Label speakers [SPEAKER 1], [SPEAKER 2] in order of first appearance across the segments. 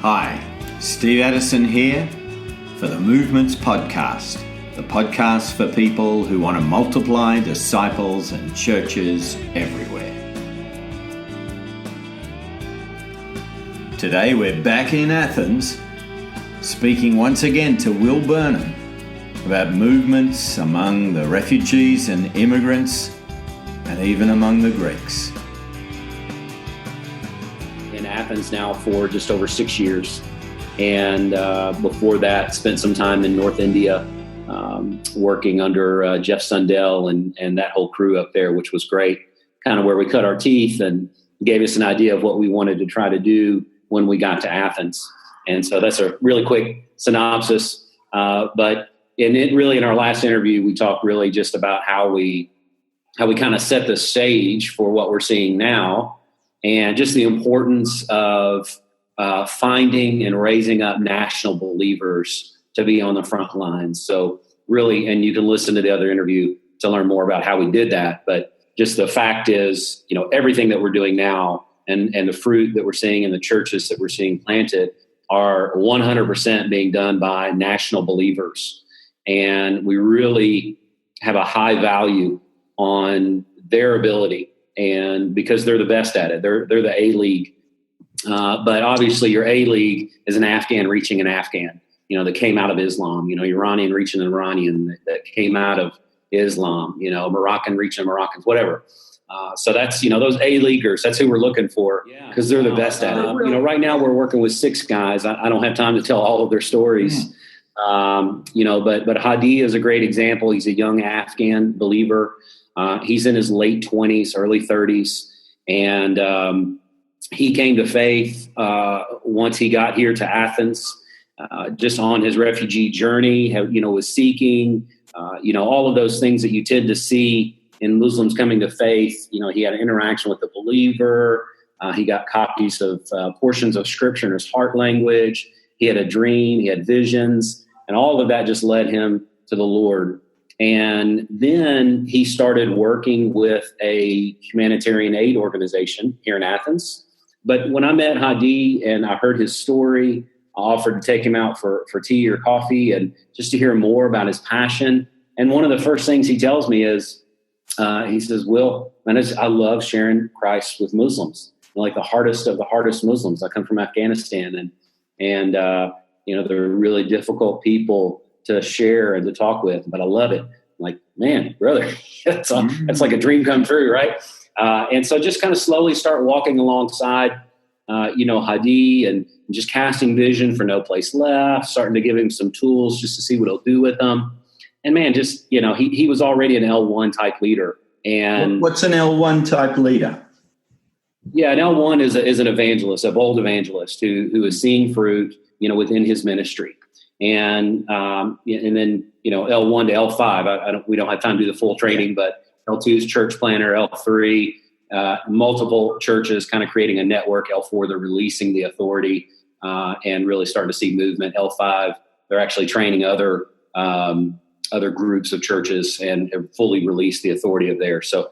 [SPEAKER 1] Hi, Steve Addison here for the Movements Podcast, the podcast for people who want to multiply disciples and churches everywhere. Today we're back in Athens, speaking once again to Will Burnham about movements among the refugees and immigrants, and even among the Greeks.
[SPEAKER 2] In Athens now for just over 6 years, and before that spent some time in North India working under Jeff Sundell and that whole crew up there, which was great, kind of where we cut our teeth and gave us an idea of what we wanted to try to do when we got to Athens. And so that's a really quick synopsis, but in our last interview we talked really just about how we kind of set the stage for what we're seeing now, and just the importance of finding and raising up national believers to be on the front lines. So really, and you can listen to the other interview to learn more about how we did that. But just the fact is, everything that we're doing now and the fruit that we're seeing in the churches that we're seeing planted are 100% being done by national believers. And we really have a high value on their ability, and because they're the best at it, they're the A-League. But obviously your A-League is an Afghan reaching an Afghan, that came out of Islam, Iranian reaching an Iranian that came out of Islam, Moroccan reaching Moroccans, whatever. So that's, those A-Leaguers, that's who we're looking for because they're the best at it. Right now we're working with 6 guys. I don't have time to tell all of their stories. But Hadi is a great example. He's a young Afghan believer. He's in his late 20s, early 30s. And he came to faith once he got here to Athens, just on his refugee journey, was seeking, all of those things that you tend to see in Muslims coming to faith. He had an interaction with a believer. He got copies of portions of scripture in his heart language. He had a dream. He had visions. And all of that just led him to the Lord. And then he started working with a humanitarian aid organization here in Athens. But when I met Hadi and I heard his story, I offered to take him out for tea or coffee and just to hear more about his passion. And one of the first things he tells me is, he says, Will, I love sharing Christ with Muslims, like the hardest of the hardest Muslims. I come from Afghanistan, and they're really difficult people to share and to talk with, but I love it. I'm like, man, brother, that's like a dream come true, right? And so just kind of slowly start walking alongside, Hadi, and just casting vision for No Place Left, starting to give him some tools just to see what he'll do with them. And man, just, he was already an L1 type leader. And
[SPEAKER 1] what's an L1 type leader?
[SPEAKER 2] Yeah, an L1 is an evangelist, a bold evangelist who is seeing fruit, within his ministry. And then, L1 to L5, we don't have time to do the full training, but L2 is church planner, L3, multiple churches kind of creating a network. L4, they're releasing the authority and really starting to see movement. L5, they're actually training other groups of churches and have fully released the authority of theirs. So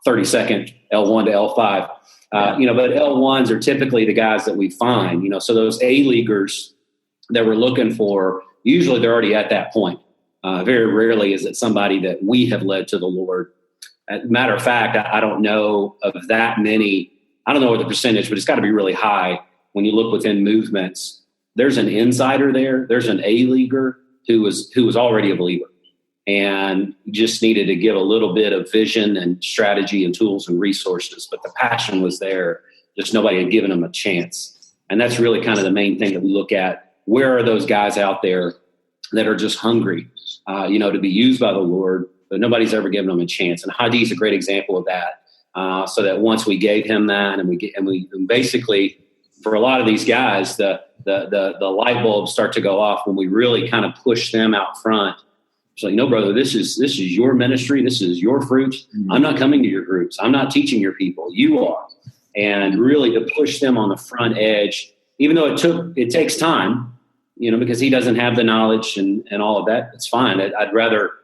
[SPEAKER 2] 32nd, L1 to L5. But L1s are typically the guys that we find, so those A-Leaguers that we're looking for, usually they're already at that point. Very rarely is it somebody that we have led to the Lord. Matter of fact, I don't know of that many. I don't know what the percentage, but it's got to be really high when you look within movements. There's an insider there. There's an A-Leaguer who was already a believer and just needed to give a little bit of vision and strategy and tools and resources. But the passion was there. Just nobody had given them a chance. And that's really kind of the main thing that we look at. Where are those guys out there that are just hungry, to be used by the Lord, but nobody's ever given them a chance? And Hadi's a great example of that. So that once we gave him that, and we basically, for a lot of these guys, the light bulbs start to go off when we really kind of push them out front. It's like, no, brother, this is your ministry. This is your fruit. Mm-hmm. I'm not coming to your groups. I'm not teaching your people. You are. And really to push them on the front edge, even though it takes time, because he doesn't have the knowledge and all of that. It's fine. I'd rather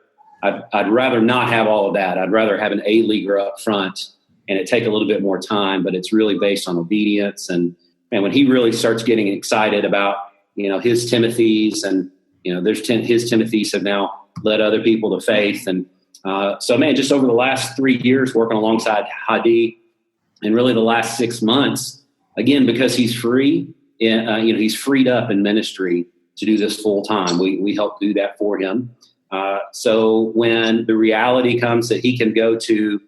[SPEAKER 2] not have all of that. I'd rather have an A-Leaguer up front and it take a little bit more time, but it's really based on obedience and And when he really starts getting excited about, his Timothys, and, his Timothys have now led other people to faith. And so, man, just over the last 3 years working alongside Hadi, and really the last 6 months, again, because he's free, he's freed up in ministry to do this full time. We help do that for him. So when the reality comes that he can go to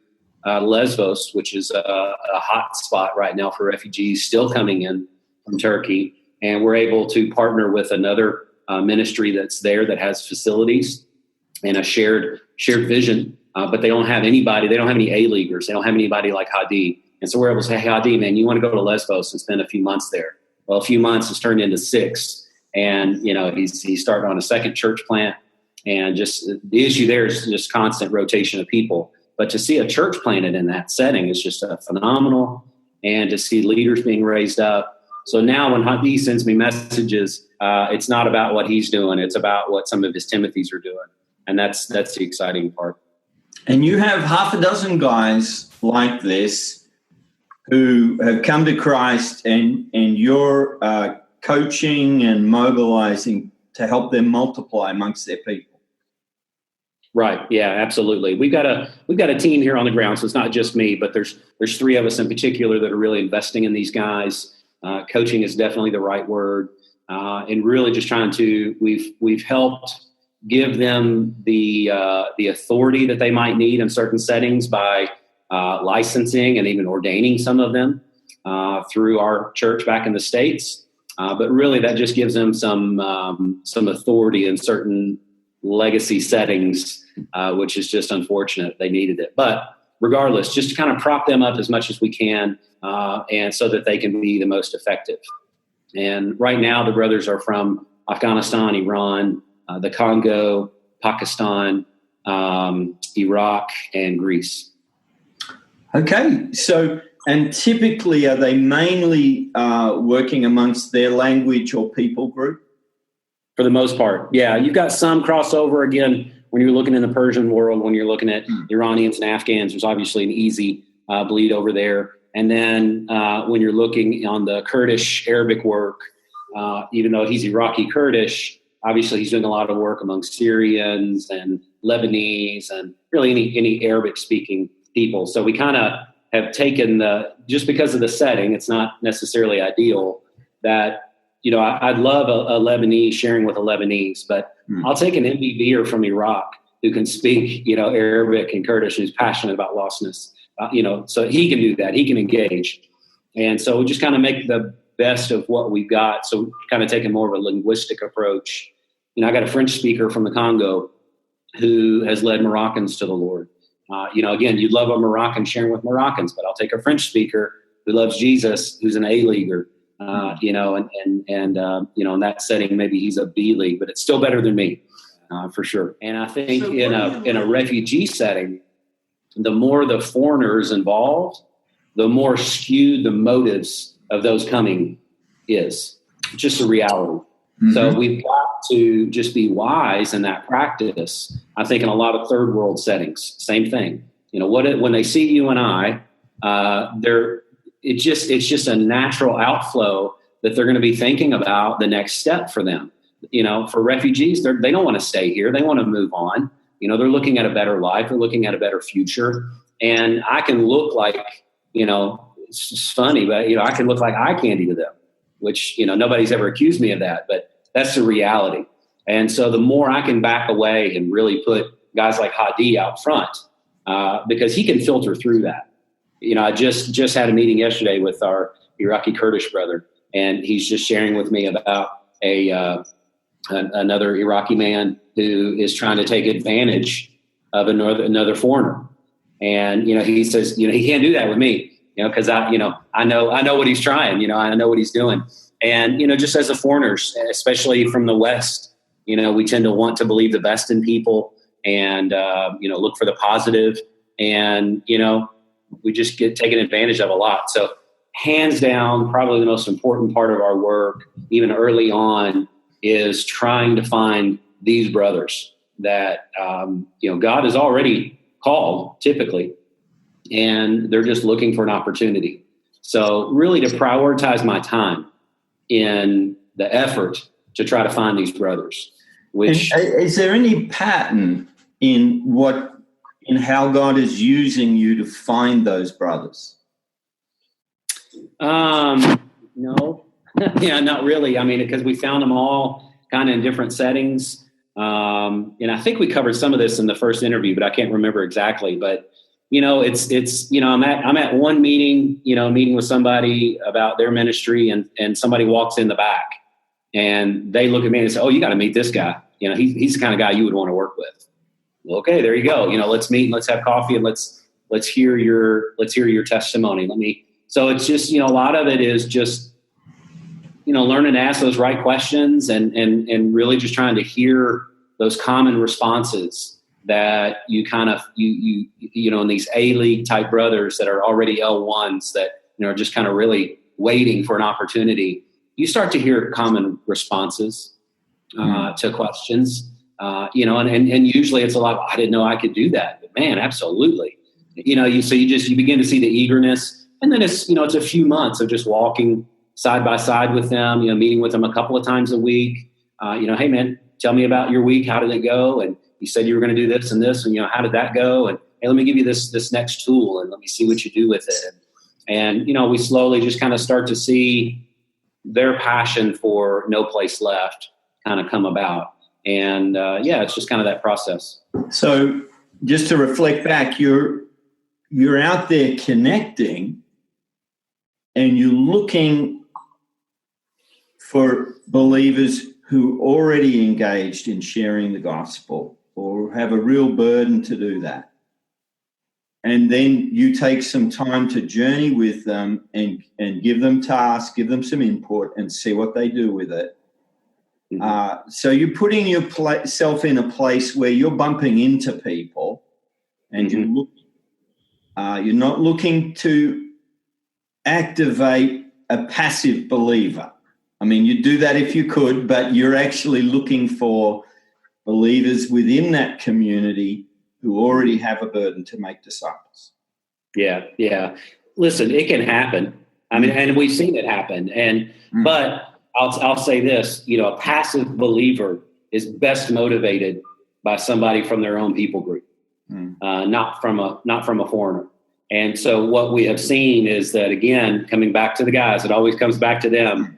[SPEAKER 2] Lesbos, which is a hot spot right now for refugees still coming in from Turkey, and we're able to partner with another ministry that's there that has facilities and a shared vision, but they don't have anybody. They don't have any A-leaguers. They don't have anybody like Hadi. And so we're able to say, hey, Hadi, man, you want to go to Lesbos and spend a few months there? Well, a few months has turned into 6. And, he's starting on a second church plant. And just the issue there is just constant rotation of people. But to see a church planted in that setting is just phenomenal. And to see leaders being raised up. So now when Hadi sends me messages, it's not about what he's doing. It's about what some of his Timothys are doing. And that's the exciting part.
[SPEAKER 1] And you have half a dozen guys like this who have come to Christ, and you're coaching and mobilizing to help them multiply amongst their people.
[SPEAKER 2] Right. Yeah, absolutely. We've got a team here on the ground, so it's not just me, but there's 3 of us in particular that are really investing in these guys. Coaching is definitely the right word, and really just trying to. We've helped give them the authority that they might need in certain settings by licensing and even ordaining some of them through our church back in the States. But really, that just gives them some authority in certain legacy settings, which is just unfortunate. They needed it. But regardless, just to kind of prop them up as much as we can, and so that they can be the most effective. And right now, the brothers are from Afghanistan, Iran, the Congo, Pakistan, Iraq, and Greece.
[SPEAKER 1] Okay. So, and typically, are they mainly working amongst their language or people group?
[SPEAKER 2] For the most part, yeah. You've got some crossover. Again, when you're looking in the Persian world, when you're looking at Iranians and Afghans, there's obviously an easy bleed over there. And then when you're looking on the Kurdish Arabic work, even though he's Iraqi Kurdish, obviously he's doing a lot of work among Syrians and Lebanese and really any Arabic speaking people. So we kind of have taken just because of the setting, it's not necessarily ideal that, I'd love a Lebanese sharing with a Lebanese, but I'll take an MBBer from Iraq who can speak, Arabic and Kurdish, who's passionate about lostness, so he can do that. He can engage. And so we just kind of make the best of what we've got. So we're kind of taking more of a linguistic approach. I got a French speaker from the Congo who has led Moroccans to the Lord. Again, you'd love a Moroccan sharing with Moroccans, but I'll take a French speaker who loves Jesus, who's an A-leaguer. In that setting, maybe he's a B league, but it's still better than me, for sure. And I think in a refugee setting, the more the foreigners involved, the more skewed the motives of those coming is. Just a reality. Mm-hmm. So we've got to just be wise in that practice. I think in a lot of third world settings, same thing. When they see you and I, it's just a natural outflow that they're going to be thinking about the next step for them. For refugees, they don't want to stay here. They want to move on. They're looking at a better life. They're looking at a better future. And I can look like, it's funny, but, I can look like eye candy to them, which, nobody's ever accused me of that, but that's the reality. And so the more I can back away and really put guys like Hadi out front, because he can filter through that. I just had a meeting yesterday with our Iraqi Kurdish brother, and he's just sharing with me about another Iraqi man who is trying to take advantage of another foreigner. And, he says, he can't do that with me, because I know what he's trying, I know what he's doing. And, just as a foreigners, especially from the West, we tend to want to believe the best in people and, look for the positive. And, we just get taken advantage of a lot. So hands down, probably the most important part of our work, even early on, is trying to find these brothers that, God has already called typically, and they're just looking for an opportunity. So really to prioritize my time in the effort to try to find these brothers. Which
[SPEAKER 1] is there any pattern in how God is using you to find those brothers?
[SPEAKER 2] No, yeah, not really. I mean, because we found them all kind of in different settings. And I think we covered some of this in the first interview, but I can't remember exactly. But, it's I'm at one meeting, meeting with somebody about their ministry, and somebody walks in the back and they look at me and say, "Oh, you got to meet this guy. He's the kind of guy you would want to work with." Well, okay, there you go. Let's meet and let's have coffee and let's hear your testimony. So it's just, a lot of it is just, learning to ask those right questions and really just trying to hear those common responses that you kind of, in these A-League type brothers that are already L1s that, are just kind of really waiting for an opportunity. You start to hear common responses to questions, and usually it's a lot, I didn't know I could do that, but man, absolutely. You begin to see the eagerness, and then it's a few months of just walking side by side with them, meeting with them a couple of times a week. Hey man, tell me about your week. How did it go? And you said you were going to do this and this, and how did that go? And hey, let me give you this next tool, and let me see what you do with it. And we slowly just kind of start to see their passion for No Place Left kind of come about. And it's just kind of that process.
[SPEAKER 1] So just to reflect back, you're out there connecting, and you're looking for believers who already engaged in sharing the gospel or have a real burden to do that. And then you take some time to journey with them and give them tasks, give them some input, and see what they do with it. Mm-hmm. So you're putting yourself in a place where you're bumping into people, and mm-hmm. You're not looking to activate a passive believer. I mean, you do that if you could, but you're actually looking for believers within that community who already have a burden to make disciples.
[SPEAKER 2] Yeah. Listen, it can happen. I mean, and we've seen it happen. But I'll say this, a passive believer is best motivated by somebody from their own people group, not from a foreigner. And so what we have seen is that, again, coming back to the guys, it always comes back to them.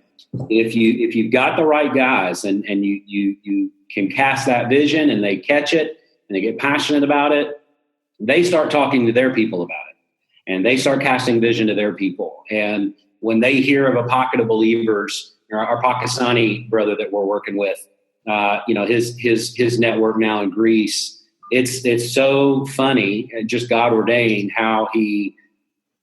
[SPEAKER 2] If you've got the right guys and you can cast that vision and they catch it and they get passionate about it, they start talking to their people about it, and they start casting vision to their people. And when they hear of a pocket of believers, our Pakistani brother that we're working with, his network now in Greece, it's so funny and just God ordained how he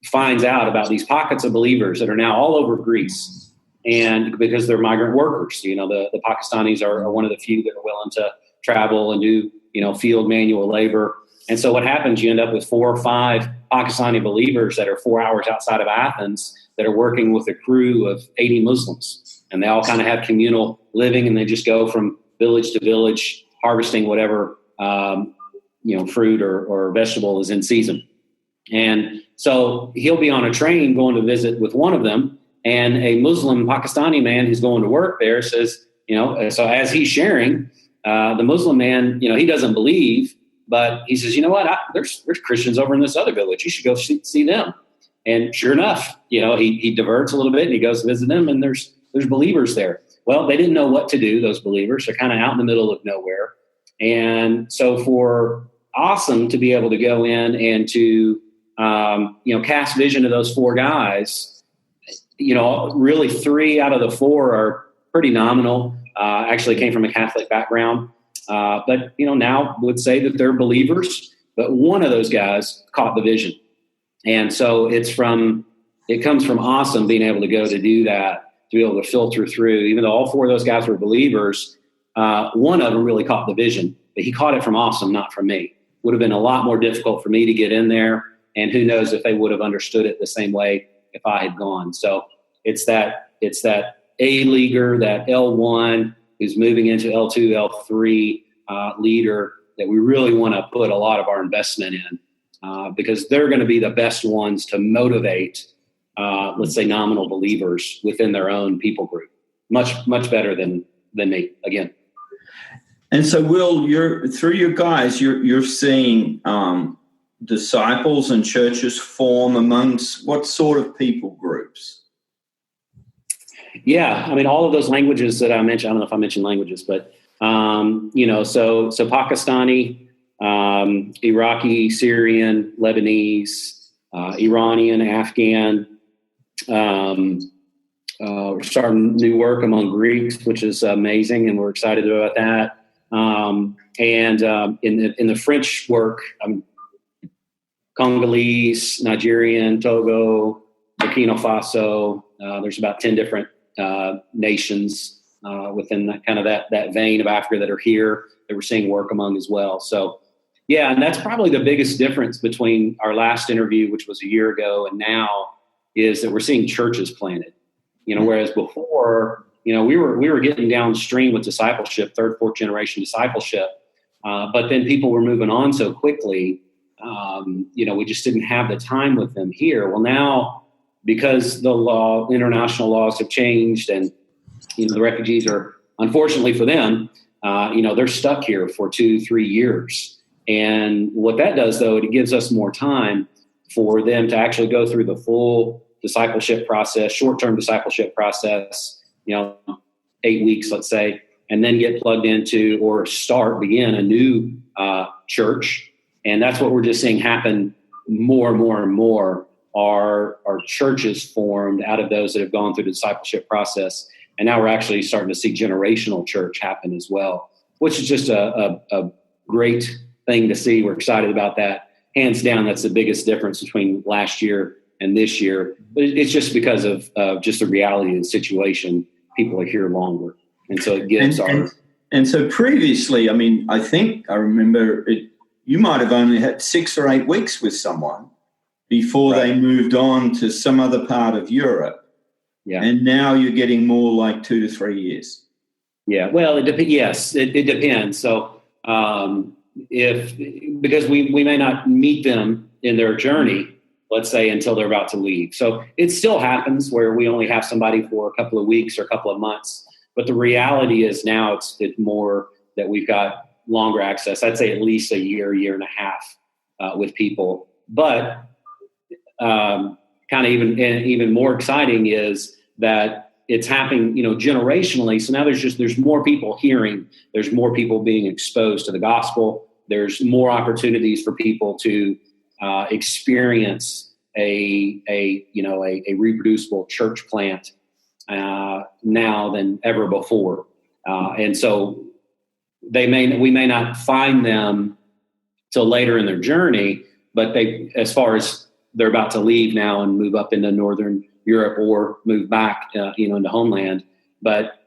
[SPEAKER 2] finds out about these pockets of believers that are now all over Greece. And because they're migrant workers, the Pakistanis are one of the few that are willing to travel and do, field manual labor. And so what happens, you end up with 4 or 5 Pakistani believers that are 4 hours outside of Athens that are working with a crew of 80 Muslims. And they all kind of have communal living, and they just go from village to village harvesting whatever, fruit or vegetable is in season. And so he'll be on a train going to visit with one of them, and a Muslim Pakistani man who's going to work there says, so as he's sharing, the Muslim man, he doesn't believe, but he says, there's Christians over in this other village. You should go see them. And sure enough, he diverts a little bit and he goes to visit them, and there's believers there. Well, they didn't know what to do, those believers. They're kind of out in the middle of nowhere. And so for Awesome to be able to go in and to, cast vision to those 4 guys, really 3 out of the 4 are pretty nominal. Actually came from a Catholic background. But now would say that they're believers, but one of those guys caught the vision. And so it comes from Awesome being able to go to do that, to be able to filter through, even though all 4 of those guys were believers, one of them really caught the vision, but he caught it from Awesome, not from me. Would have been a lot more difficult for me to get in there. And who knows if they would have understood it the same way if I had gone. So it's that A-leaguer, that L1 who's moving into L2, L3 leader that we really want to put a lot of our investment in, because they're going to be the best ones to motivate let's say, nominal believers within their own people group. Much better than me, again.
[SPEAKER 1] And so, Will, through your guys, you're seeing disciples and churches form amongst what sort of people groups?
[SPEAKER 2] Yeah, I mean, all of those languages that I mentioned. I don't know if I mentioned languages, but so Pakistani, Iraqi, Syrian, Lebanese, Iranian, Afghan. We're starting new work among Greeks, which is amazing, and we're excited about that. And in the French work, Congolese, Nigerian, Togo, Burkina Faso. There's about 10 different nations within that vein of Africa that are here that we're seeing work among as well. So, yeah, and that's probably the biggest difference between our last interview, which was a year ago, and now, is that we're seeing churches planted. Whereas before, we were getting downstream with discipleship, third, fourth generation discipleship, but then people were moving on so quickly. We just didn't have the time with them here. Well, now, because the international laws have changed, and the refugees are, unfortunately for them, they're stuck here for 2-3 years. And what that does, though, it gives us more time for them to actually go through the full discipleship process, short-term discipleship process, 8 weeks, let's say, and then get plugged into or begin a new church. And that's what we're just seeing happen more and more and more. Are churches formed out of those that have gone through the discipleship process. And now we're actually starting to see generational church happen as well, which is just a great thing to see. We're excited about that. Hands down, that's the biggest difference between last year and this year. But it's just because of just the reality of the situation. People are here longer. And so it gives
[SPEAKER 1] And so previously, I think I remember you might have only had 6 or 8 weeks with someone before they moved on to some other part of Europe.
[SPEAKER 2] Yeah.
[SPEAKER 1] And now you're getting more like 2 to 3 years.
[SPEAKER 2] Yeah. Well, it depends. So because we may not meet them in their journey, let's say, until they're about to leave. So it still happens where we only have somebody for a couple of weeks or a couple of months. But the reality is now it's more that we've got longer access. I'd say at least a year and a half with people. But kind of even more exciting is that it's happening, generationally. So now there's more people hearing, there's more people being exposed to the gospel. There's more opportunities for people to experience a reproducible church plant now than ever before. And so we may not find them till later in their journey, but as far as they're about to leave now and move up into Northern Europe or move back, into homeland. But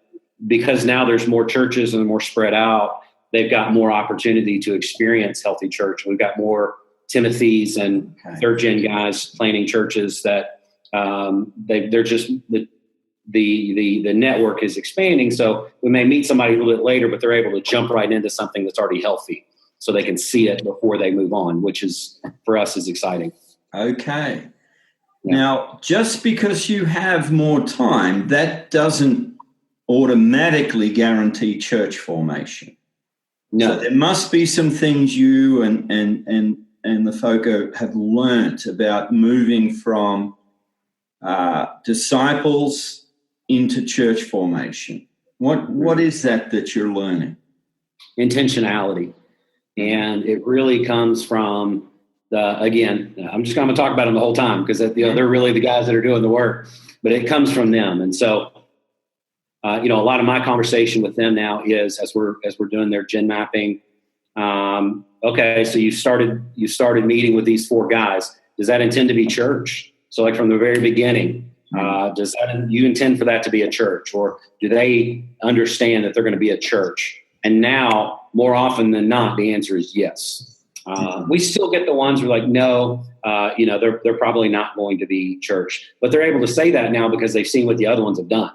[SPEAKER 2] because now there's more churches and they're more spread out, they've got more opportunity to experience healthy church. We've got more Timothys and third gen guys planning churches that they're just the network is expanding. So we may meet somebody a little bit later, but they're able to jump right into something that's already healthy, so they can see it before they move on, which is for us is exciting.
[SPEAKER 1] Okay. Yeah. Now, just because you have more time, that doesn't automatically guarantee church formation.
[SPEAKER 2] No.
[SPEAKER 1] So there must be some things you and the folk have learnt about moving from disciples into church formation. What is that you're learning?
[SPEAKER 2] Intentionality. And it really comes from again, I'm just going to talk about them the whole time because they're really the guys that are doing the work, but it comes from them. And so, a lot of my conversation with them now is as we're doing their gen mapping. Okay, so you started meeting with these 4 guys. Does that intend to be church? So like from the very beginning, does you intend for that to be a church, or do they understand that they're going to be a church? And now, more often than not, the answer is yes. We still get the ones who are like, no, they're probably not going to be church, but they're able to say that now because they've seen what the other ones have done.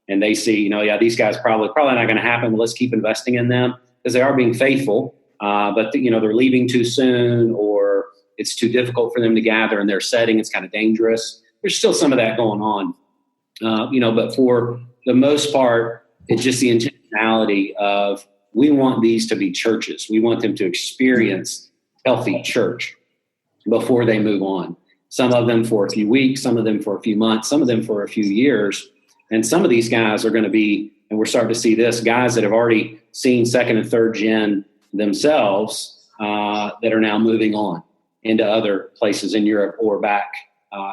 [SPEAKER 2] And they see, these guys probably not going to happen, but let's keep investing in them because they are being faithful. But they're leaving too soon, or it's too difficult for them to gather in their setting. It's kind of dangerous. there's still some of that going on, but for the most part, it's just the intentionality of, we want these to be churches. We want them to experience healthy church before they move on. Some of them for a few weeks, some of them for a few months, some of them for a few years. And some of these guys are going to be, and we're starting to see this, guys that have already seen second and third gen themselves that are now moving on into other places in Europe or back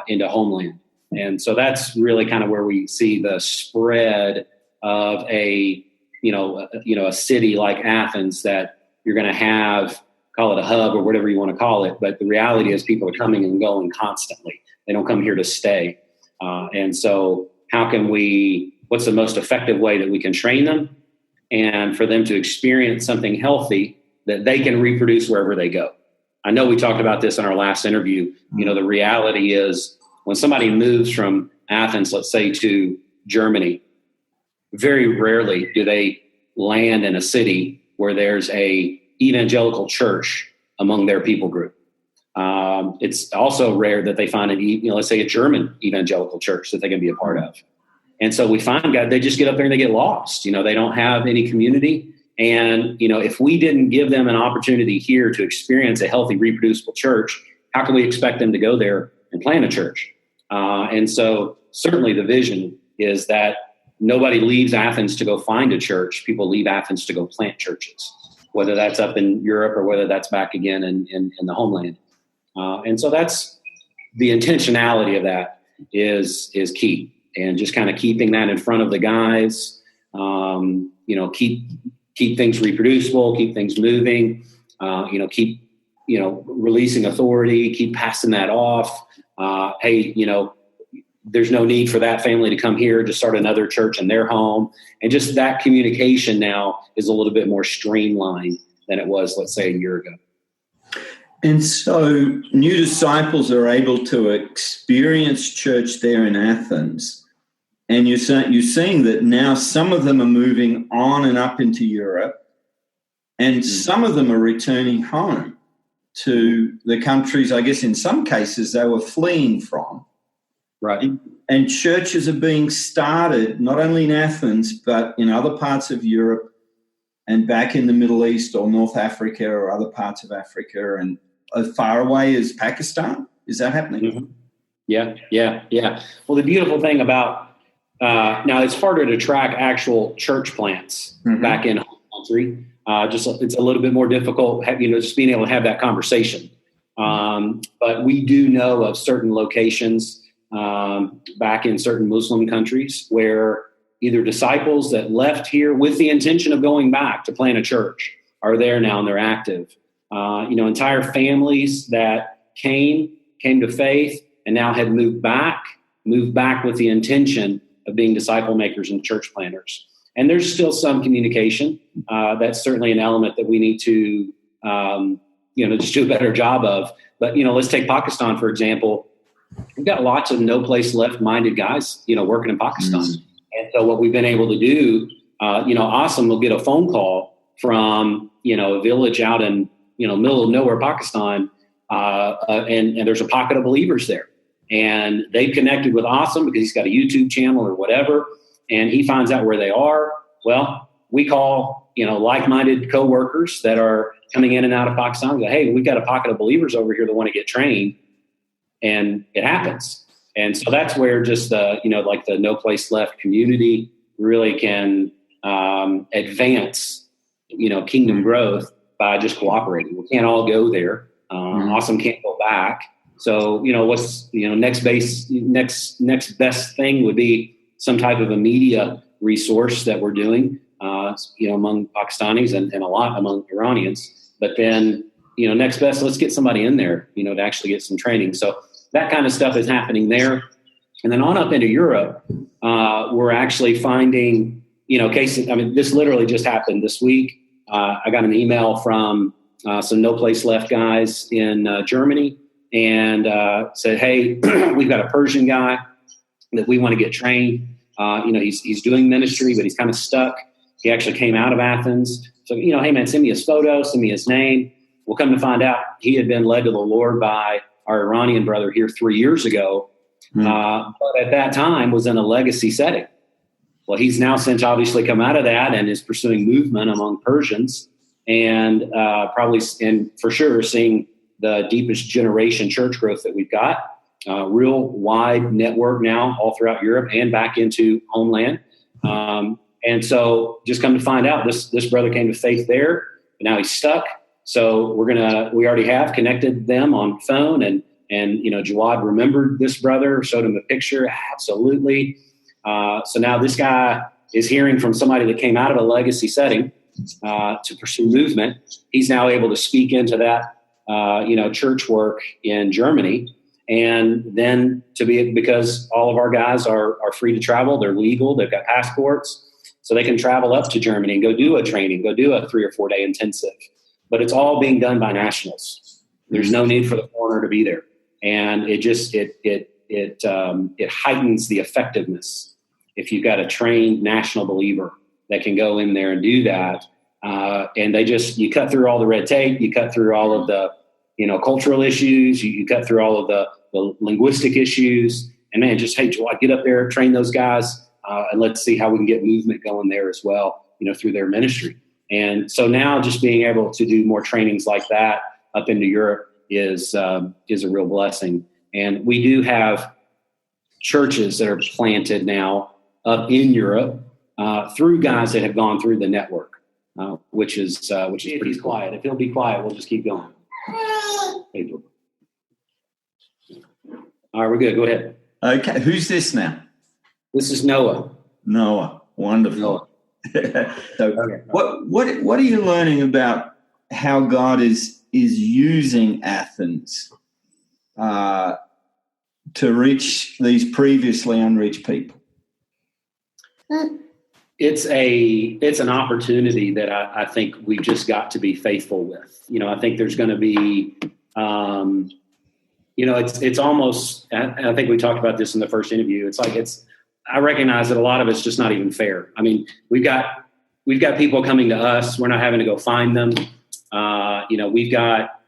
[SPEAKER 2] into homeland. And so that's really kind of where we see the spread of a city like Athens, that you're going to have, call it a hub or whatever you want to call it. But the reality is people are coming and going constantly. They don't come here to stay. And so what's the most effective way that we can train them and for them to experience something healthy that they can reproduce wherever they go? I know we talked about this in our last interview. The reality is when somebody moves from Athens, let's say, to Germany, very rarely do they land in a city where there's a evangelical church among their people group. It's also rare that they find let's say a German evangelical church that they can be a part of. And so we find guys, they just get up there and they get lost. They don't have any community. And, if we didn't give them an opportunity here to experience a healthy, reproducible church, how can we expect them to go there and plant a church? And so certainly the vision is that nobody leaves Athens to go find a church. People leave Athens to go plant churches, whether that's up in Europe or whether that's back again in the homeland. And so that's the intentionality of that is key. And just kind of keeping that in front of the guys, keep things reproducible, keep things moving, keep releasing authority, keep passing that off. Hey, there's no need for that family to come here to start another church in their home. And just that communication now is a little bit more streamlined than it was, let's say, a year ago.
[SPEAKER 1] And so new disciples are able to experience church there in Athens. And you're seeing that now some of them are moving on and up into Europe, and some of them are returning home to the countries, I guess in some cases, they were fleeing from.
[SPEAKER 2] Right.
[SPEAKER 1] And churches are being started not only in Athens, but in other parts of Europe and back in the Middle East or North Africa or other parts of Africa and as far away as Pakistan. Is that happening?
[SPEAKER 2] Mm-hmm. Yeah. Well, the beautiful thing about now it's harder to track actual church plants back in home country. It's a little bit more difficult, just being able to have that conversation. But we do know of certain locations back in certain Muslim countries where either disciples that left here with the intention of going back to plant a church are there now and they're active. Entire families that came to faith and now have moved back with the intention of being disciple makers and church planters. And there's still some communication. That's certainly an element that we need to, just do a better job of. But, let's take Pakistan, for example. We've got lots of no place left minded guys, working in Pakistan. And so what we've been able to do, Asim will get a phone call from, a village out in, middle of nowhere, Pakistan. And there's a pocket of believers there. And they've connected with Asim because he's got a YouTube channel or whatever. And he finds out where they are. Well, we call, like-minded coworkers that are coming in and out of Pakistan. Go, hey, we've got a pocket of believers over here that want to get trained. And it happens. And so that's where just the, the No Place Left community really can advance, kingdom growth by just cooperating. We can't all go there. Asim can't go back. So, what's, next best thing would be some type of a media resource that we're doing, among Pakistanis and a lot among Iranians. But then, next best, let's get somebody in there, to actually get some training. So that kind of stuff is happening there. And then on up into Europe, we're actually finding, cases. I mean, this literally just happened this week. I got an email from some No Place Left guys in Germany and said, hey, we've got a Persian guy that we want to get trained. He's doing ministry, but he's kind of stuck. He actually came out of Athens. So, hey, man, send me his photo, send me his name. We'll come to find out he had been led to the Lord by our Iranian brother here 3 years ago. But at that time was in a legacy setting. Well, he's now since obviously come out of that and is pursuing movement among Persians, and for sure seeing the deepest generation church growth that we've got. Real wide network now all throughout Europe and back into homeland. And so just come to find out, this brother came to faith there, and now he's stuck. So we already have connected them on phone, and Jawad remembered this brother, showed him a picture. Absolutely. So now this guy is hearing from somebody that came out of a legacy setting to pursue movement. He's now able to speak into that, church work in Germany. And then because all of our guys are free to travel, they're legal, they've got passports, so they can travel up to Germany and go do a training, go do a 3 or 4 day intensive. But it's all being done by nationals. There's no need for the foreigner to be there. And it heightens the effectiveness if you've got a trained national believer that can go in there and do that. And you cut through all the red tape, you cut through all of the cultural issues, you cut through all of the linguistic issues, and man, just, hey, get up there, train those guys, and let's see how we can get movement going there as well, through their ministry. And so now just being able to do more trainings like that up into Europe is a real blessing. And we do have churches that are planted now up in Europe through guys that have gone through the network, which is pretty quiet. If he'll be quiet, we'll just keep going. Hey, all right, we're good. Go ahead.
[SPEAKER 1] Okay, who's this now?
[SPEAKER 2] This is Noah.
[SPEAKER 1] Noah, wonderful.
[SPEAKER 2] Noah.
[SPEAKER 1] So,
[SPEAKER 2] okay.
[SPEAKER 1] What are you learning about how God is using Athens to reach these previously unreached people?
[SPEAKER 2] It's an opportunity that I think we've just got to be faithful with. I think there's going to be, it's almost, I think we talked about this in the first interview. I recognize that a lot of it's just not even fair. I mean, we've got people coming to us. We're not having to go find them. We've got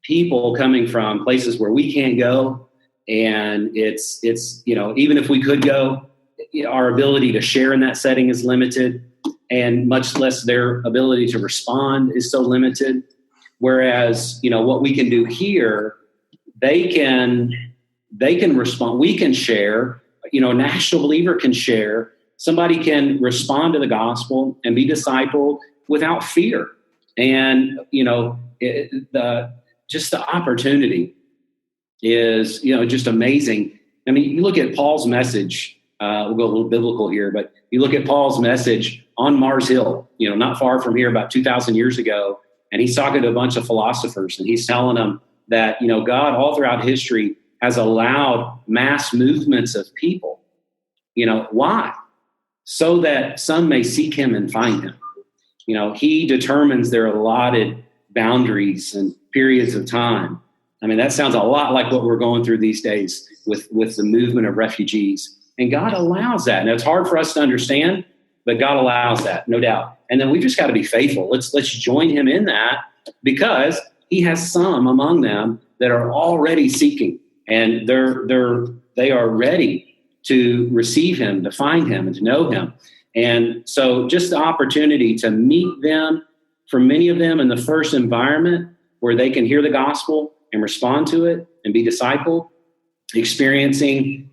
[SPEAKER 2] people coming from places where we can't go. And it's even if we could go, our ability to share in that setting is limited, and much less their ability to respond is so limited. Whereas, what we can do here, they can respond. We can share, a national believer can share. Somebody can respond to the gospel and be discipled without fear. And, just the opportunity is, just amazing. I mean, you look at Paul's message, we'll go a little biblical here, but you look at Paul's message on Mars Hill, not far from here, about 2,000 years ago, and he's talking to a bunch of philosophers, and he's telling them that, God all throughout history has allowed mass movements of people. Why? So that some may seek him and find him. He determines their allotted boundaries and periods of time. I mean, that sounds a lot like what we're going through these days with the movement of refugees. And God allows that. And it's hard for us to understand, but God allows that, no doubt. And then we just got to be faithful. Let's join him in that, because he has some among them that are already seeking, and they are ready to receive him, to find him, and to know him. And so just the opportunity to meet them, for many of them, in the first environment where they can hear the gospel and respond to it and be discipled, experiencing,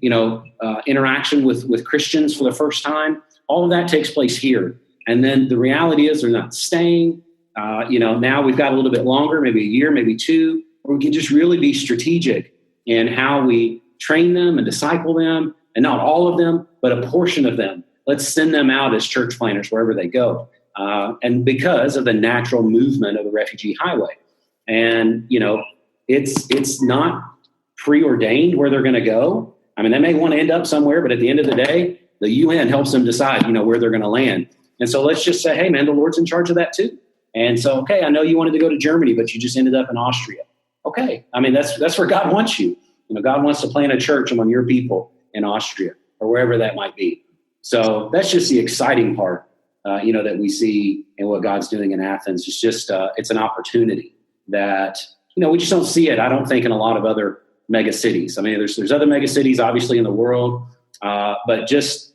[SPEAKER 2] interaction with Christians for the first time. All of that takes place here. And then the reality is they're not staying. Now we've got a little bit longer, maybe a year, maybe 2, where we can just really be strategic in how we train them and disciple them, and not all of them, but a portion of them. Let's send them out as church planners wherever they go. And because of the natural movement of the refugee highway. And, it's not preordained where they're going to go. I mean, they may want to end up somewhere, but at the end of the day, the UN helps them decide, where they're going to land. And so let's just say, hey, man, the Lord's in charge of that too. And so, okay, I know you wanted to go to Germany, but you just ended up in Austria. Okay. I mean, that's where God wants you. God wants to plant a church among your people in Austria or wherever that might be. So that's just the exciting part, that we see in what God's doing in Athens. It's just, it's an opportunity that, we just don't see it, I don't think, in a lot of other mega cities. I mean, there's other mega cities obviously in the world, but just,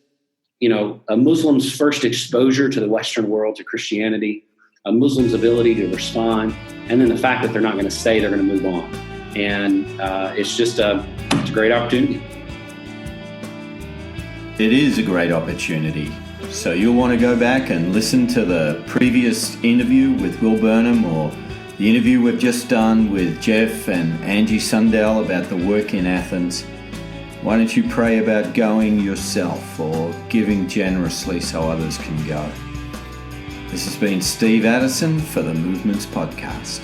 [SPEAKER 2] a Muslim's first exposure to the Western world, to Christianity, a Muslim's ability to respond, and then the fact that they're not going to stay, they're going to move on. And it's a great opportunity.
[SPEAKER 1] It is a great opportunity. So you'll want to go back and listen to the previous interview with Will Burnham, or the interview we've just done with Jeff and Angie Sundell about the work in Athens. Why don't you pray about going yourself or giving generously so others can go? This has been Steve Addison for the Movements Podcast.